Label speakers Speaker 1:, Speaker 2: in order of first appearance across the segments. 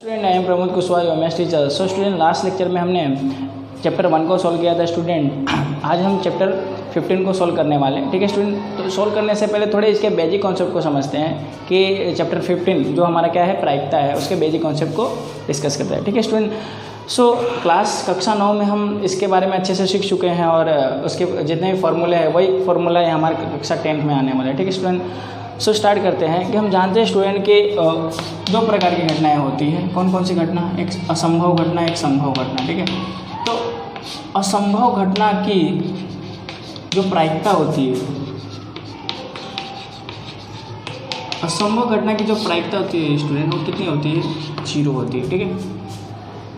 Speaker 1: Student, I am Pramod Kushwaha, your maths teacher. So student, last lecture में हमने chapter 1 को solve किया था स्टूडेंट। आज हम चैप्टर 15 को सॉल्व करने वाले हैं। ठीक है स्टूडेंट, तो सॉल्व करने से पहले थोड़े इसके बेसिक कॉन्सेप्ट को समझते हैं कि चैप्टर 15 जो हमारा क्या है, प्रायिकता है, उसके बेसिक कॉन्सेप्ट को डिस्कस करते हैं। ठीक है स्टूडेंट, सो कक्षा 9 में हम इसके बारे में अच्छे से सीख चुके हैं और उसके जितने भी फार्मूले हैं वही फार्मूला है हमारे कक्षा 10th में आने वाले हैं। ठीक है स्टूडेंट, सो स्टार्ट करते हैं कि हम जानते हैं स्टूडेंट के दो प्रकार की घटनाएं होती हैं। कौन कौन सी घटना? एक असंभव घटना, एक संभव घटना। ठीक है, तो असंभव घटना की जो प्रायिकता होती है, असंभव घटना की जो प्रायिकता होती है स्टूडेंट, वो कितनी होती है? 0 होती है। ठीक है,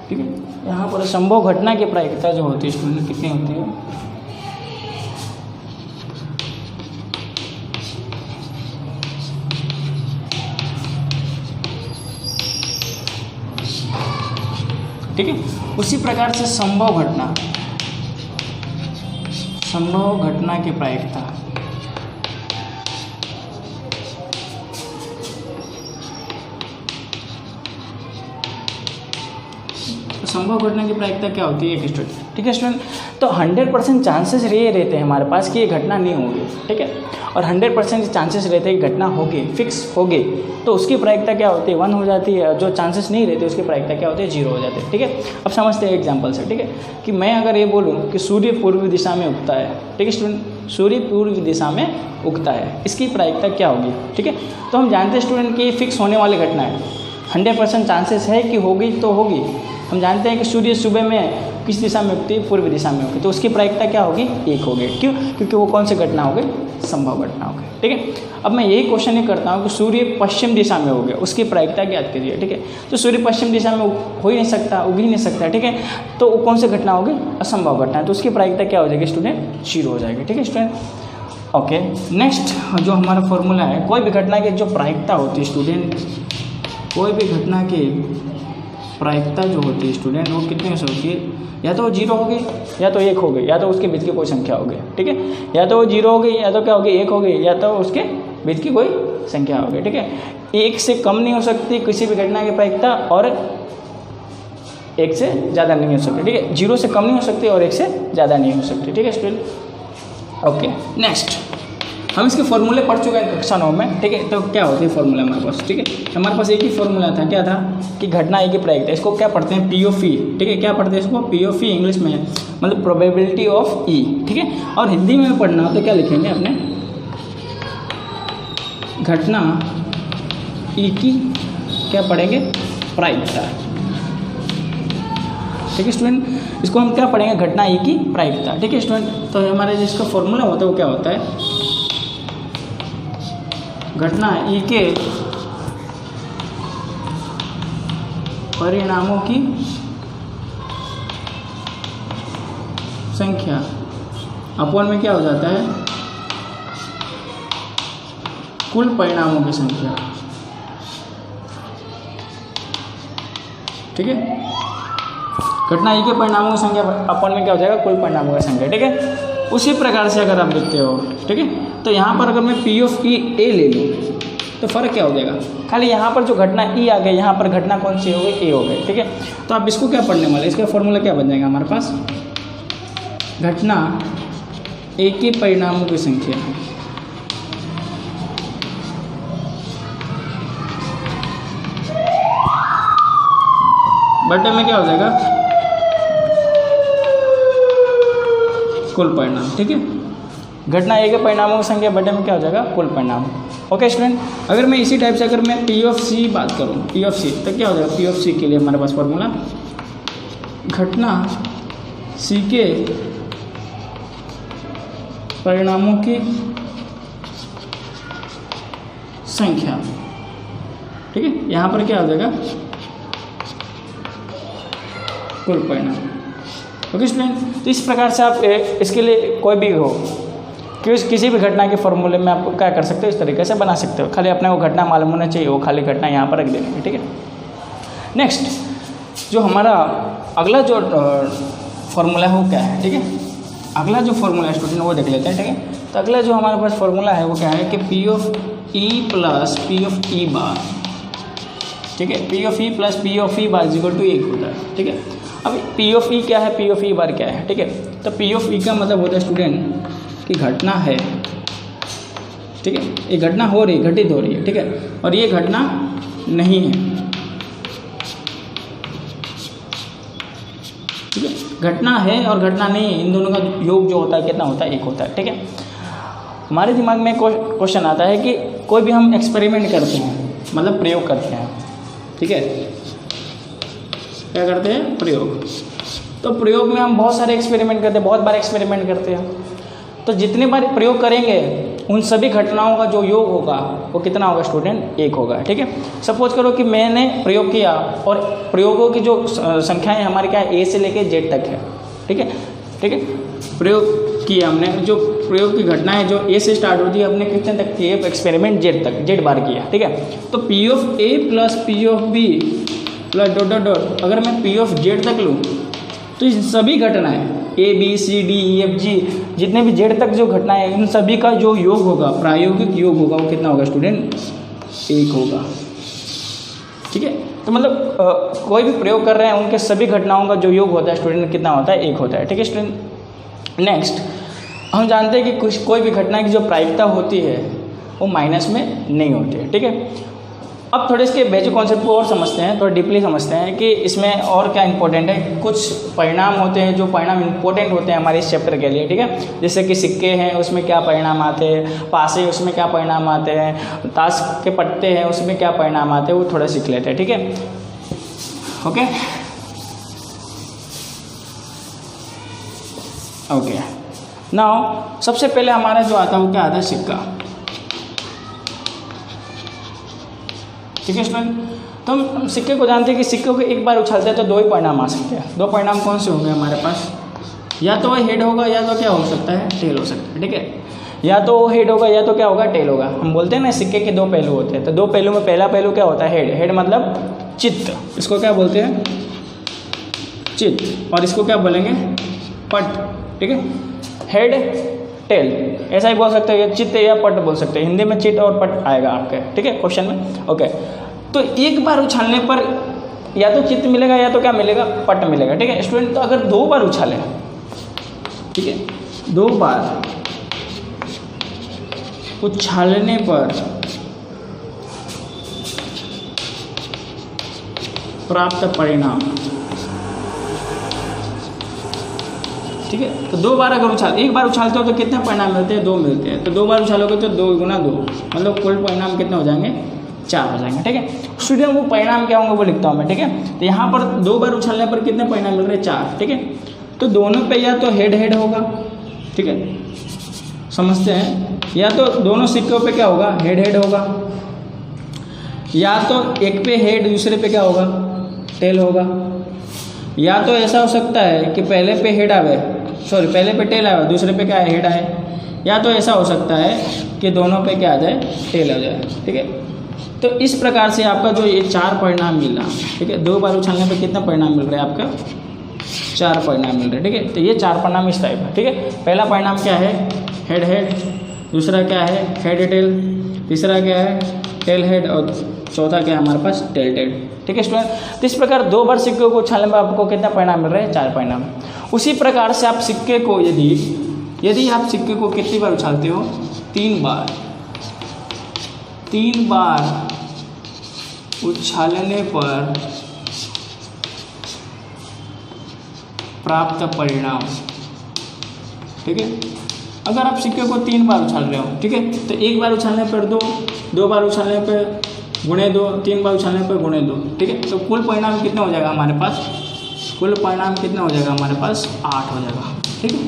Speaker 1: ठीक है, यहाँ पर असंभव घटना की प्रायिकता जो होती है स्टूडेंट कितनी होती है? ठीक है, उसी प्रकार से संभव घटना की प्रायिकता संभव घटना की प्रायिकता क्या होती है स्टूडेंट? ठीक है स्टूडेंट, तो 100% चांसेस ये रहते हैं हमारे पास कि ये घटना नहीं होगी। ठीक है, और 100% चांसेस रहते हैं कि घटना होगी, फिक्स होगी, तो उसकी प्रायिकता क्या होती है? 1 हो जाती है। जो चांसेस नहीं रहते उसकी प्रायिकता क्या होती है? 0 हो जाती है। ठीक है, अब समझते हैं एग्जाम्पल से। ठीक है, कि मैं अगर ये बोलूँ कि सूर्य पूर्व दिशा में उगता है। ठीक है स्टूडेंट, सूर्य पूर्व दिशा में उगता है, इसकी प्रायिकता क्या होगी? ठीक है, तो हम जानते हैं स्टूडेंट कि ये फिक्स होने वाली घटना है। 100% चांसेस है कि होगी तो होगी। हम जानते हैं कि सूर्य सुबह में किस दिशा में उगती है? पूर्व दिशा में उगती है, तो उसकी प्रायिकता क्या होगी? 1 होगी। क्यों? क्योंकि वो कौन सी घटना हो गई? संभव घटना हो गई। ठीक है, अब मैं यही क्वेश्चन ही करता हूँ कि सूर्य पश्चिम दिशा में हो गया, उसकी प्रायिकता ज्ञात कीजिए। ठीक है, तो सूर्य पश्चिम दिशा में हो ही नहीं सकता, उग ही नहीं सकता। ठीक है, तो वो कौन सी घटना होगी? असंभव घटना है, तो उसकी प्रायिकता क्या हो जाएगी स्टूडेंट? 0 हो जाएगी। ठीक है स्टूडेंट, ओके। नेक्स्ट जो हमारा फॉर्मूला है, कोई भी घटना की जो प्रायिकता होती है स्टूडेंट, कोई भी घटना की प्रायिकता जो होती है स्टूडेंट, वो कितनी होती है? या तो वो 0 होगी, या तो 1 होगी, या तो उसके बीच की कोई संख्या होगी। ठीक है, या तो वो 0 होगी, या तो क्या होगी? 1 होगी, या तो उसके बीच की कोई संख्या होगी। ठीक है, 1 से कम नहीं हो सकती किसी भी घटना की प्रायिकता, और 1 से ज़्यादा नहीं हो सकती। ठीक है, 0 से कम नहीं हो सकती और 1 से ज़्यादा नहीं हो सकती। ठीक है स्टूडेंट, ओके। नेक्स्ट हम इसके फॉर्मूले पढ़ चुके हैं कक्षा 9 में। ठीक है, तो क्या होती है फॉर्मूला हमारे पास? ठीक है, हमारे पास एक ही फॉर्मूला था, क्या था? कि घटना एक ही प्रायिकता। इसको क्या पढ़ते हैं? POV। ठीक है, क्या पढ़ते हैं इसको? POV इंग्लिश में, मतलब प्रोबेबिलिटी ऑफ E। ठीक है, और हिंदी में पढ़ना हो तो क्या लिखेंगे अपने? घटना E की क्या पढ़ेंगे? प्रायिकता। ठीक है स्टूडेंट, इसको हम क्या पढ़ेंगे? घटना E की प्रायिकता। ठीक है स्टूडेंट, तो हमारे जिसका फॉर्मूला होता है वो क्या होता है? घटना E के परिणामों की संख्या अपॉन में क्या हो जाता है? कुल परिणामों की संख्या। ठीक है, घटना E के परिणामों की संख्या अपॉन में क्या हो जाएगा? कुल परिणामों की संख्या। ठीक है, उसी प्रकार से अगर आप देखते हो, ठीक है, तो यहाँ पर अगर मैं POV A ले लूँ तो फ़र्क क्या हो जाएगा? खाली यहाँ पर जो घटना E आ गई, यहाँ पर घटना कौन सी हो गई? A हो गई। ठीक है, तो आप इसको क्या पढ़ने वाले? इसका फॉर्मूला क्या बन जाएगा हमारे पास? घटना A के परिणामों की संख्या बटे में क्या हो जाएगा? कुल परिणाम। ठीक है, घटना A के परिणामों की संख्या बटे में क्या हो जाएगा? कुल परिणाम। ओके स्टूडेंट, अगर मैं इसी टाइप से अगर मैं POV बात करूँ, POV तो क्या हो जाएगा? POV के लिए हमारे पास फॉर्मूला घटना C के परिणामों की संख्या। ठीक है, यहाँ पर क्या हो जाएगा? कुल परिणाम। ओके स्टूडेंट, तो इस प्रकार से आप इसके लिए कोई भी हो किसी भी घटना के फॉर्मूले में आप क्या कर सकते हो? इस तरीके से बना सकते हो। खाली अपने को घटना मालूम होना चाहिए, वो खाली घटना यहाँ पर रख देंगे। ठीक है, नेक्स्ट जो हमारा अगला जो फॉर्मूला है वो क्या है? ठीक है, अगला जो फॉर्मूला है स्टूडेंट वो देख लेते हैं। ठीक है, तो अगला जो हमारे पास फॉर्मूला है वो क्या है कि P of E plus P of E bar ठीक है। P of E plus P of E bar equal to 1 होता है, ठीक है। अब पी ऑफ ई क्या है, पी ऑफ ई बार क्या है, ठीक है। तो पी ऑफ ई का मतलब होता है स्टूडेंट कि घटना है, ठीक है, ये घटना हो रही, घटित हो रही है, ठीक है, और ये घटना नहीं है, ठीक है। घटना है और घटना नहीं है, इन दोनों का योग जो होता है कितना होता है, 1 होता है, ठीक है। हमारे दिमाग में क्वेश्चन आता है कि कोई भी हम एक्सपेरिमेंट करते हैं, मतलब प्रयोग करते हैं, ठीक है, क्या करते हैं, प्रयोग। तो प्रयोग में हम बहुत सारे एक्सपेरिमेंट करते हैं, बहुत बार एक्सपेरिमेंट करते हैं। तो जितने बार प्रयोग करेंगे उन सभी घटनाओं का जो योग होगा वो कितना होगा स्टूडेंट, 1 होगा, ठीक है। सपोज करो कि मैंने प्रयोग किया और प्रयोगों की जो संख्याएं हमारे क्या है, ए से लेके जेड तक है, ठीक है, ठीक है। प्रयोग किया हमने, जो प्रयोग की घटनाएं जो ए से स्टार्ट होती है हमने कितने तक की है, एक्सपेरिमेंट जेड तक, जेड बार किया, ठीक है। तो P of A plus P of B plus dot dot dot, अगर मैं पी ऑफ जेड तक लूँ तो इन सभी घटनाएं A B C D E F G जितने भी जेड तक जो घटनाएं हैं इन सभी का जो योग होगा, प्रायोगिक योग होगा, वो कितना होगा स्टूडेंट, 1 होगा, ठीक है। तो मतलब कोई भी प्रयोग कर रहे हैं उनके सभी घटनाओं का जो योग होता है स्टूडेंट कितना होता है, 1 होता है, ठीक है स्टूडेंट। नेक्स्ट हम जानते हैं कि कोई भी घटना की जो प्रायिकता होती है वो माइनस में नहीं होती है, ठीक है। अब थोड़े इसके बेसिक कॉन्सेप्ट को और समझते हैं, थोड़ा डीपली समझते हैं कि इसमें और क्या इंपॉर्टेंट है। कुछ परिणाम होते हैं जो परिणाम इंपॉर्टेंट होते हैं हमारे इस चैप्टर के लिए, ठीक है। जैसे कि सिक्के हैं उसमें क्या परिणाम आते हैं, पासे उसमें क्या परिणाम आते हैं, ताश के पत्ते हैं उसमें क्या परिणाम आते हैं, वो थोड़ा सीख लेते हैं, ठीक है। ओके ओके नाउ सबसे पहले हमारा जो आता है वो क्या आता है, सिक्का, ठीक है स्टूडेंट। तो हम सिक्के को जानते हैं कि सिक्के को एक बार उछालते हैं तो 2 ही परिणाम आ सकते हैं। 2 परिणाम कौन से होंगे हमारे पास, या तो हेड होगा या तो क्या हो सकता है, टेल हो सकता है, ठीक है। या तो हेड होगा या तो क्या होगा, टेल होगा। हम बोलते हैं ना सिक्के के 2 पहलू होते हैं, तो 2 पहलू में पहला पहलू क्या होता है, हेड। हेड मतलब चित्त, इसको क्या बोलते हैं, चित्त, और इसको क्या बोलेंगे, पट, ठीक है। हेड टेल ऐसा ही बोल सकते हैं, चित्त या पट बोल सकते हैं, हिंदी में चित्त और पट आएगा आपके, ठीक है, क्वेश्चन में। ओके तो एक बार उछालने पर या तो चित्त मिलेगा या तो क्या मिलेगा, पट मिलेगा, ठीक है स्टूडेंट। तो अगर 2 बार उछाले, ठीक है, 2 बार उछालने पर प्राप्त परिणाम, ठीक है। तो 2 बार अगर उछाल, एक बार उछालते हो तो कितने परिणाम मिलते हैं, 2 मिलते हैं। तो 2 बार उछालोगे तो 2 गुना 2 मतलब कुल परिणाम कितने हो जाएंगे, 4 हो जाएंगे, ठीक है स्टूडेंट। वो परिणाम क्या होंगे वो लिखता हूँ मैं, ठीक है। तो यहाँ पर 2 बार उछालने पर कितने परिणाम मिल रहे हैं, 4, ठीक है। तो दोनों पे या तो हेड हेड होगा, ठीक है, समझते हैं, या तो दोनों सिक्कों पे क्या होगा, हेड हेड होगा, या तो एक पे हेड दूसरे पे क्या होगा, टेल होगा, या तो ऐसा हो सकता है कि पहले पे हेड आवे, सॉरी पहले पे टेल आवे दूसरे पे क्या है, हेड आए, या तो ऐसा हो सकता है कि दोनों पे क्या आ जाए, टेल आ जाए, ठीक है। तो इस प्रकार से आपका जो ये 4 परिणाम मिल रहा, ठीक है। 2 बार उछालने पे कितना परिणाम मिल रहा है आपका, 4 परिणाम मिल रहे हैं, ठीक है। तो ये 4 परिणाम इस टाइप है, ठीक है। पहला परिणाम क्या है, हेड हेड, दूसरा क्या है, हेड टेल, तीसरा क्या है, टेल हेड, और चौथा क्या है हमारे पास, टेल टेल, ठीक है स्टूडेंट। तो इस प्रकार 2 बार सिक्के को उछालने पर आपको कितना परिणाम मिल रहे हैं, 4 परिणाम। उसी प्रकार से आप सिक्के को यदि आप सिक्के को कितनी बार उछालते हो, 3 बार, 3 बार उछालने पर प्राप्त परिणाम, ठीक है। अगर आप सिक्के को 3 बार उछाल रहे हो, ठीक है, तो 1 बार उछालने पर 2, 2 बार उछालने पर गुणे 2, 3 बार उछालने पर गुणे 2, ठीक है। तो कुल परिणाम कितना हो जाएगा हमारे पास, कुल परिणाम कितना हो जाएगा हमारे पास, 8 हो जाएगा, ठीक है।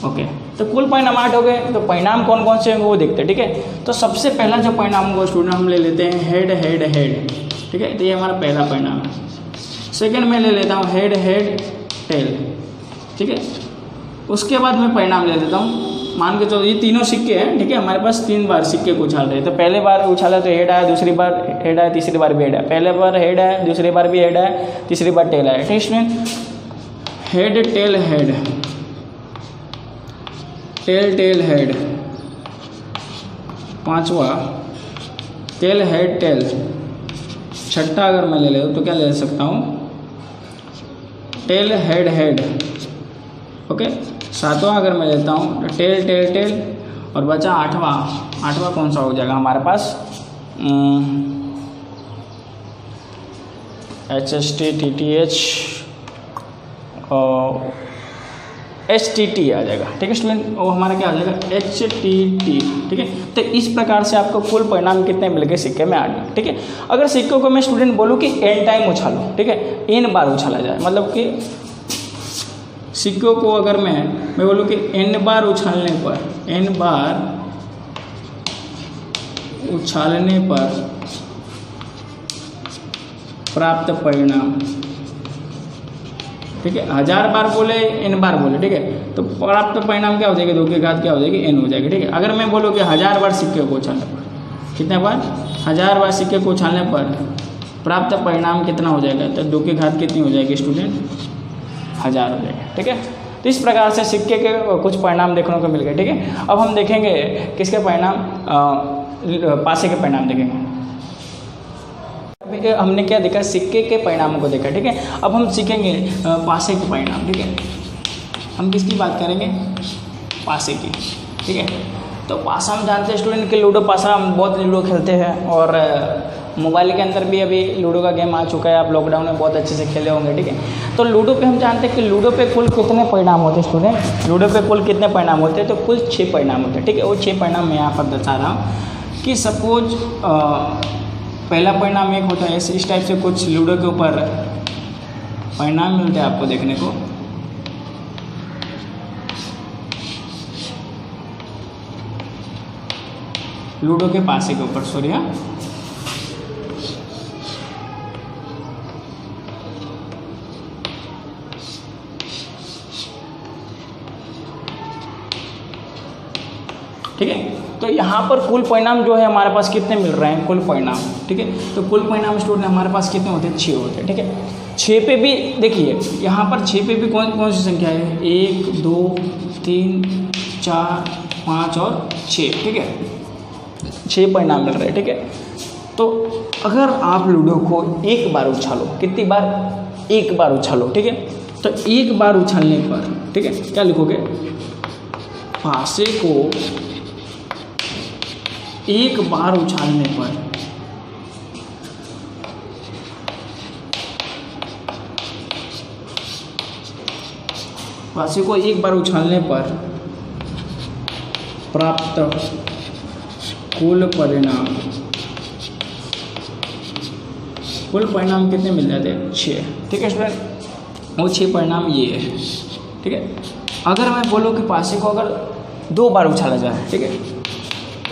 Speaker 1: ओके तो कुल परिणाम 8 हो गए। तो परिणाम कौन कौन से होंगे वो देखते हैं, ठीक है। तो सबसे पहला जो परिणाम होगा स्टूडेंट हम ले लेते हैं हेड हेड हेड, ठीक है। तो ये हमारा पहला परिणाम है। सेकंड में ले लेता हूँ हेड हेड टेल, ठीक है। उसके बाद मैं परिणाम ले लेता हूँ, मान के चलो ये तीनों सिक्के हैं, ठीक है। हमारे पास 3 बार सिक्के को उछाल रहे हैं। तो पहले बार उछाला तो हेड आया, दूसरी बार हेड आया, तीसरी बार भी हेड आया, पहले बार हेड आया, दूसरी बार भी हेड आया, तीसरी बार टेल आया, ठीक है। Head tail head, tail tail head, 5वां टेल हेड टेल, छठा अगर मैं ले लेता तो क्या ले सकता हूँ, टेल हेड हेड। ओके, सातवां अगर मैं लेता हूँ तो टेल टेल टेल, और बचा आठवां कौन सा हो जाएगा हमारे पास, HSTTTH और HTT आ जाएगा। ठीक है स्टूडेंट, वो हमारा क्या आ जाएगा HTT। ठीक है, तो इस प्रकार से आपको कुल परिणाम कितने मिल गए सिक्के में 8। ठीक है, अगर सिक्कों को मैं स्टूडेंट बोलूँ कि n टाइम उछालो, ठीक है, n बार उछाला जाए, मतलब कि सिक्कों को अगर मैं बोलूँ कि n बार उछालने पर प्राप्त परिणाम, ठीक है, 1000 बार बोले n बार बोले, ठीक है, तो प्राप्त परिणाम क्या हो जाएगी, 2 की घात क्या हो जाएगी n हो जाएगी। ठीक है, अगर मैं बोलूँ कि 1000 बार सिक्के को उछालने पर, कितने बार, 1000 बार सिक्के को उछालने पर प्राप्त परिणाम कितना हो जाएगा, तो 2 की घात कितनी हो जाएगी स्टूडेंट, 1000 हो जाएगा। ठीक है, तो इस प्रकार से सिक्के के कुछ परिणाम देखने को मिल गए। ठीक है, अब हम देखेंगे किसके परिणाम, पासे के परिणाम देखेंगे। हमने क्या देखा, सिक्के के परिणामों को देखा। ठीक है, अब हम सीखेंगे पासे के परिणाम। ठीक है, हम किसकी बात करेंगे, पासे की। ठीक है, तो पासा हम जानते हैं स्टूडेंट कि लूडो पासा, हम बहुत लूडो खेलते हैं, और मोबाइल के अंदर भी अभी लूडो का गेम आ चुका है, आप लॉकडाउन में बहुत अच्छे से खेले होंगे। ठीक है, तो लूडो पे हम जानते हैं कि लूडो पे कुल कितने परिणाम होते हैं स्टूडेंट, लूडो पे कुल कितने परिणाम होते हैं, तो कुल 6 परिणाम होते हैं। ठीक है, वो 6 परिणाम मैं यहाँ पर दर्शा रहा हूँ कि सपोज पहला परिणाम एक होता है, इस टाइप से कुछ लूडो के ऊपर परिणाम मिलते हैं आपको देखने को। लूडो के पासे के ऊपर, सॉरी, हाँ, ठीक है, तो यहाँ पर कुल परिणाम जो है हमारे पास कितने मिल रहे हैं, कुल परिणाम। ठीक है, तो कुल परिणाम स्टूडेंट हमारे पास कितने होते हैं, 6 होते हैं। ठीक है, 6 पे भी देखिए, यहाँ पर 6 पे भी कौन कौन सी संख्या है, 1 2 3 4 5 और 6। ठीक है, 6 परिणाम मिल रहे हैं। ठीक है, तो अगर आप लूडो को एक बार उछालो, कितनी बार, एक बार उछालो। ठीक है, तो एक बार उछालने पर, ठीक है, क्या लिखोगे, पासे को एक बार उछालने पर पासे को एक बार उछालने पर प्राप्त कुल परिणाम, कुल परिणाम कितने मिल जाते हैं, 6। ठीक है स्टूडेंट, वो 6 परिणाम ये है। ठीक है, अगर मैं बोलूँ कि पासे को अगर 2 बार उछाला जाए, ठीक है,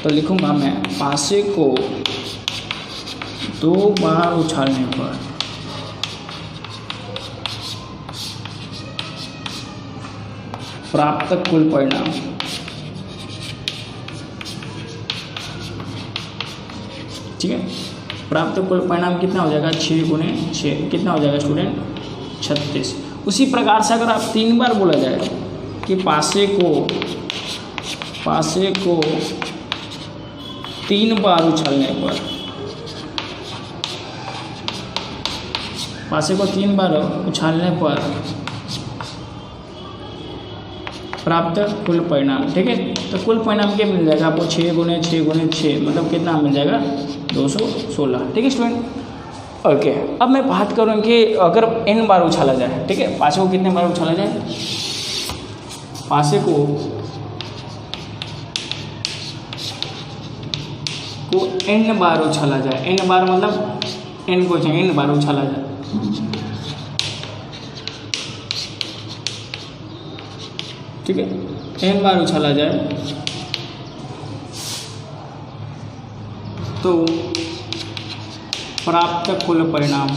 Speaker 1: तो लिखूंगा मैं पासे को 2 बार उछालने पर प्राप्त कुल परिणाम, ठीक है, प्राप्त कुल परिणाम कितना हो जाएगा, 6 गुने 6 कितना हो जाएगा स्टूडेंट, 36। उसी प्रकार से अगर आप 3 बार बोला जाए कि पासे को 3 बार उछालने पर, पासे को 3 बार उछालने पर प्राप्त कुल परिणाम। ठीक है, तो कुल परिणाम क्या मिल जाएगा आपको, 6 गुने 6 गुने 6 मतलब कितना मिल जाएगा, 216। ठीक है स्टूडेंट, ओके, अब मैं बात करूँ कि अगर n बार उछाला जाए, ठीक है, पासे को कितने बार उछाला जाए, पासे को n बार उछाला जाए, n बार मतलब n को n बार उछाला जाए, ठीक है, n बार उछाला जाए तो प्राप्त कुल परिणाम,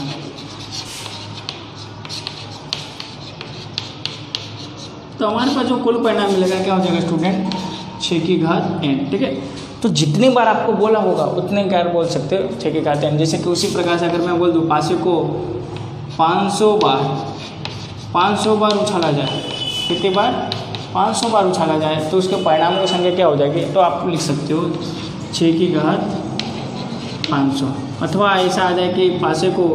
Speaker 1: तो हमारे पास जो कुल परिणाम मिलेगा क्या हो जाएगा स्टूडेंट, 6 की घात n। ठीक है, तो जितनी बार आपको बोला होगा उतने बार बोल सकते हो 6 की घात n। जैसे कि उसी प्रकार से अगर मैं बोल दूँ पासे को 500 बार उछाला जाए, कितनी बार, 500 बार उछाला जाए, तो उसके परिणाम की संख्या क्या हो जाएगी, तो आप लिख सकते हो 6 की घात 500। अथवा ऐसा आ जाए कि पासे को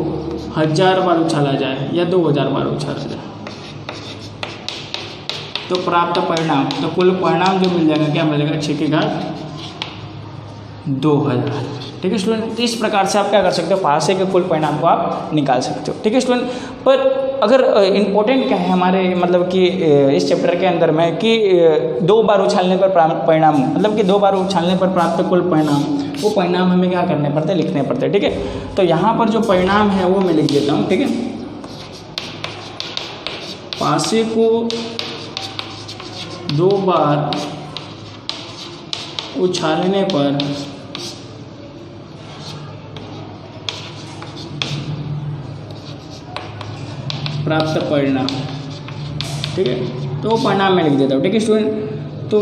Speaker 1: 1000 बार उछाला जाए या 2000 बार उछाला जाए तो प्राप्त परिणाम, तो कुल परिणाम जो मिल जाएगा क्या मिलेगा 6 की घात 2000। ठीक है स्टूडेंट, तो इस प्रकार से आप क्या कर सकते हो, पासे के कुल परिणाम को आप निकाल सकते हो। ठीक है स्टूडेंट, पर अगर इम्पोर्टेंट क्या है हमारे मतलब कि इस चैप्टर के अंदर में कि 2 बार उछालने पर परिणाम, मतलब कि 2 बार उछालने पर प्राप्त कुल परिणाम, वो परिणाम हमें क्या करने पड़ते हैं, लिखने पड़ते हैं। ठीक है, तो यहाँ पर जो परिणाम है वो मैं लिख देता हूँ। ठीक है, पासे को 2 बार उछालने पर प्राप्त परिणाम। ठीक है, तो वो परिणाम मैं लिख देता हूँ। ठीक है स्टूडेंट, तो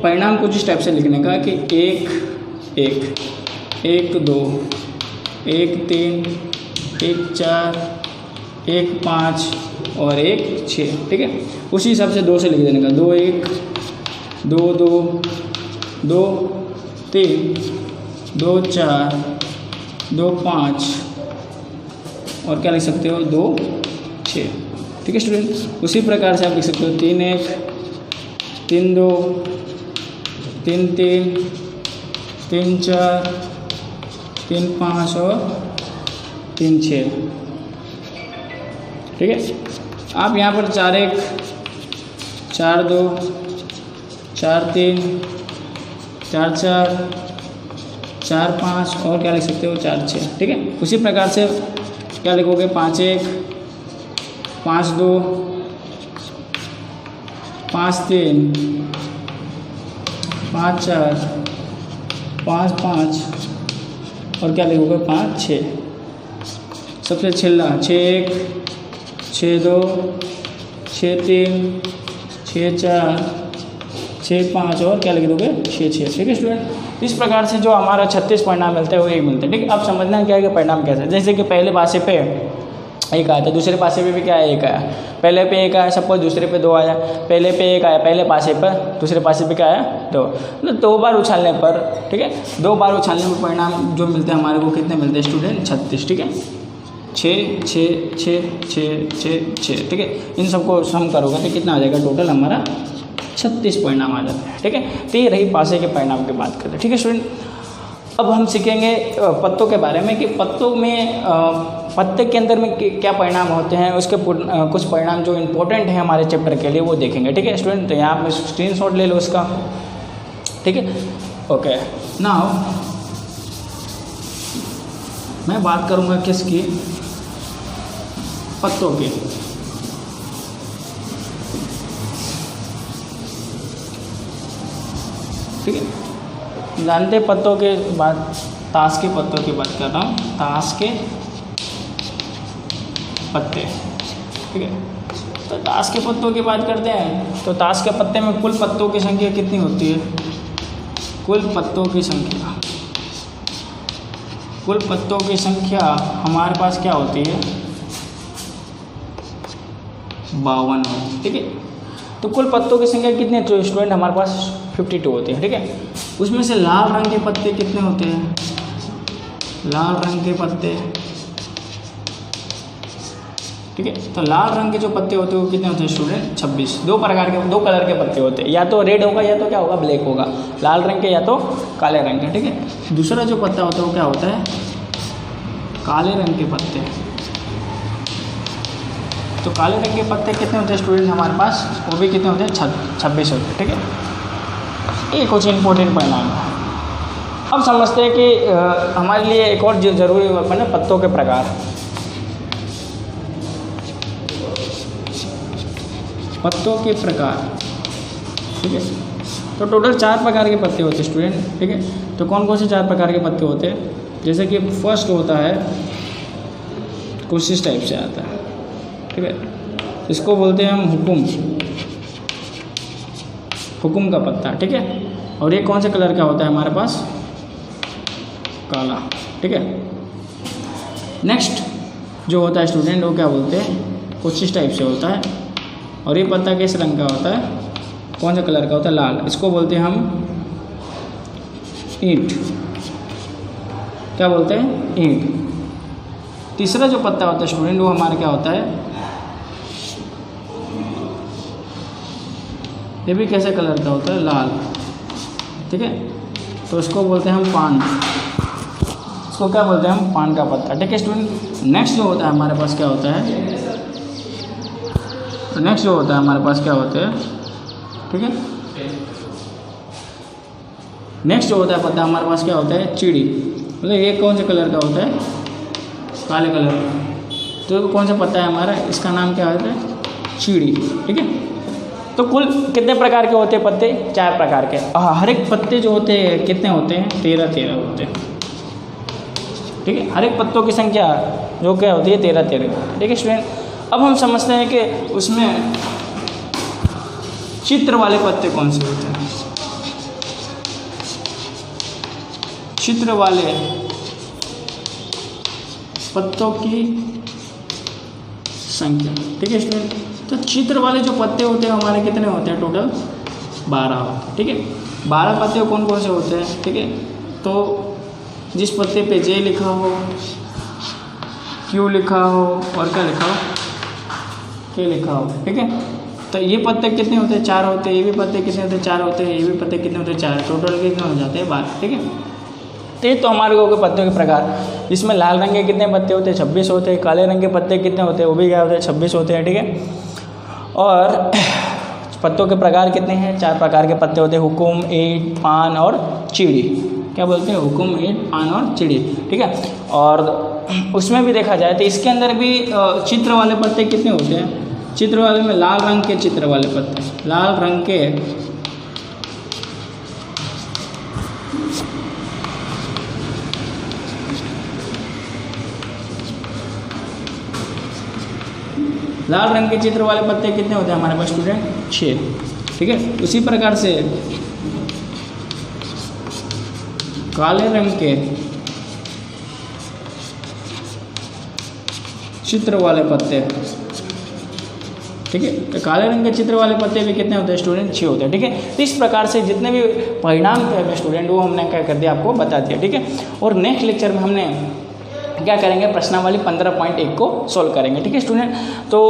Speaker 1: परिणाम कुछ इस टाइप से लिखने का कि 1 1 1 2 1 3 1 4 1 5 और 1 6। ठीक है, उसी हिसाब से 2 से लिख देने का 2 1 2 2 2 3 2 4 2 5 और क्या लिख सकते हो 2 6। ठीक है स्टूडेंट, उसी प्रकार से आप लिख सकते हो 3 1 3 2 3 3 3 4 3 5 और 3 6। ठीक है, आप यहाँ पर 4 1 4 2 4 3 4 4 4 5 और क्या लिख सकते हो 4 6। ठीक है, उसी प्रकार से क्या लिखोगे 5 1 5 2 5 3 5 4 5 5 और क्या लिखोगे 5 6। सबसे छिल्ला 6 1 6 2 6 3 6 4 6 5 और क्या लिख दोगे 6 6। ठीक है स्टूडेंट, इस प्रकार से जो हमारा 36 परिणाम मिलते हैं वो एक मिलते हैं। ठीक है, अब समझना क्या है कि परिणाम कैसे है। जैसे कि पहले पासे पे 1 आया, तो दूसरे पासे पे भी क्या है 1 आया। पहले पे 1 आया, सपोज दूसरे पे 2 आया, पहले पे 1 आया, पहले पासे पर, दूसरे पासे पे क्या आया 2। मतलब 2 बार उछालने पर, ठीक है, 2 बार उछालने पर परिणाम जो मिलते हैं हमारे को कितने मिलते हैं स्टूडेंट 36। ठीक है, 6 6 6 6 6 6। ठीक है, इन सबको सम करोगे तो कितना आ जाएगा टोटल हमारा 36 परिणाम आ जाते हैं। ठीक है, तो ये रही पासे के परिणाम की बात करते हैं। ठीक है स्टूडेंट, अब हम सीखेंगे पत्तों के बारे में कि पत्तों में पत्ते के अंदर में क्या परिणाम होते हैं, उसके कुछ परिणाम जो इम्पोर्टेंट है हमारे चैप्टर के लिए वो देखेंगे। ठीक है स्टूडेंट, तो यहाँ पे स्क्रीनशॉट ले लो उसका। ठीक है, ओके, नाउ मैं बात करूँगा किसकी, पत्तों की। ठीक है, जानते पत्तों के बाद ताश के पत्तों की बात कर रहा हूँ, ताश के पत्ते। ठीक है, तो ताश के पत्तों की बात करते हैं, तो ताश के पत्ते में कुल पत्तों की संख्या कितनी होती है, कुल पत्तों की संख्या, कुल पत्तों की संख्या हमारे पास क्या होती है 52 होती है। ठीक है, तो कुल पत्तों की संख्या कितनी है स्टूडेंट हमारे पास 52 होती है। ठीक है, उसमें से लाल रंग के पत्ते कितने होते हैं, लाल रंग के पत्ते। ठीक है, तो लाल रंग के जो पत्ते होते हैं वो कितने होते हैं स्टूडेंट 26। 2 कलर के पत्ते होते हैं, या तो रेड होगा या तो क्या होगा ब्लैक होगा, लाल रंग के या तो काले रंग के। ठीक है, दूसरा जो पत्ता होता है वो क्या होता है काले रंग के पत्ते। तो काले रंग के पत्ते कितने होते हैं स्टूडेंट हमारे पास, वो भी कितने होते हैं 26 होते हैं। ठीक है, ये कुछ इम्पोर्टेंट परिणाम है। अब समझते हैं कि हमारे लिए एक और जरूरी है पत्तों के प्रकार। पत्तों के प्रकार। ठीक है, तो टोटल 4 प्रकार के पत्ते होते हैं स्टूडेंट। ठीक है, तो कौन कौन से 4 प्रकार के पत्ते होते हैं, जैसे कि फर्स्ट होता है कुछ इस टाइप से आता है। ठीक है, इसको बोलते हैं हम हुकुम का पत्ता। ठीक है, और ये कौन से कलर का होता है हमारे पास काला। ठीक है, नेक्स्ट जो होता है स्टूडेंट वो क्या बोलते हैं कुछ इस टाइप से होता है, और ये पत्ता किस रंग का होता है, कौन सा कलर का होता है लाल। इसको बोलते हैं हम ईंट। क्या बोलते हैं, ईंट। तीसरा जो पत्ता होता है स्टूडेंट वो हमारा क्या होता है, ये भी कैसे कलर का होता है, लाल, ठीक है। तो इसको बोलते हैं हम पान, इसको क्या बोलते हैं हम, पान का पत्ता, ठीक है स्टूडेंट। नेक्स्ट जो होता है हमारे पास क्या होता है, नेक्स्ट जो होता है हमारे पास क्या होता है, ठीक है। नेक्स्ट जो होता है पत्ता हमारे पास क्या होता है, चिड़ी, मतलब ये कौन से कलर का होता है, काले कलर का। तो कौन सा पत्ता है हमारा, इसका नाम क्या होता है, चिड़ी, ठीक है। तो कुल कितने प्रकार के होते हैं पत्ते, 4 प्रकार के। हर एक पत्ते जो होते हैं कितने होते हैं, 13 होते हैं, ठीक है। हर एक पत्तों की संख्या जो क्या होती है, 13, ठीक है स्टूडेंट। अब हम समझते हैं कि उसमें चित्र वाले पत्ते कौन से होते हैं, चित्र वाले पत्तों की संख्या, ठीक है स्टूडेंट। तो चित्र वाले जो पत्ते होते हैं हमारे कितने होते हैं, टोटल 12 होते हैं, ठीक है। 12 पत्ते कौन कौन से होते हैं, ठीक है। तो जिस पत्ते पे जे लिखा हो, क्यू लिखा हो और क्या लिखा हो, के लिखा हो, ठीक है। तो ये पत्ते कितने होते हैं, 4 होते हैं। ये भी पत्ते कितने होते हैं, 4 होते हैं। ये भी पत्ते कितने होते हैं, 4। टोटल कितने हो जाते हैं, 12, ठीक है। तो हमारे को पत्तों के प्रकार, इसमें लाल रंग के कितने पत्ते होते हैं, 26 होते हैं। काले रंग के पत्ते कितने होते हैं, वो भी क्या होते हैं, 26 होते हैं, ठीक है। और पत्तों के प्रकार कितने हैं, 4 प्रकार के पत्ते होते हैं, हुकुम, ईंट, पान और चिड़ी। क्या बोलते हैं, हुकुम, ईंट, पान और चिड़ी, ठीक है। और उसमें भी देखा जाए तो इसके अंदर भी चित्र वाले पत्ते कितने होते हैं, चित्र वाले में लाल रंग के चित्र वाले पत्ते, लाल रंग के चित्र वाले पत्ते कितने होते हैं हमारे पास स्टूडेंट, 6, ठीक है। उसी प्रकार से काले रंग के चित्र वाले पत्ते, ठीक है। तो काले रंग के चित्र वाले पत्ते भी कितने होते हैं स्टूडेंट, 6 होते हैं, ठीक है। तो इस प्रकार से जितने भी परिणाम थे स्टूडेंट वो हमने क्या कर दिया, आपको बता दिया, ठीक है। और नेक्स्ट लेक्चर में हमने क्या करेंगे, प्रश्नावली 15.1 को सॉल्व करेंगे, ठीक है स्टूडेंट। तो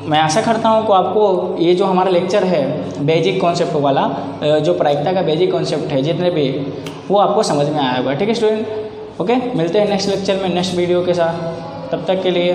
Speaker 1: मैं आशा करता हूँ कि आपको ये जो हमारा लेक्चर है बेसिक कॉन्सेप्ट वाला, जो प्रायिकता का बेसिक कॉन्सेप्ट है जितने भी, वो आपको समझ में आया होगा, ठीक है स्टूडेंट। ओके, मिलते हैं नेक्स्ट लेक्चर में नेक्स्ट वीडियो के साथ, तब तक के लिए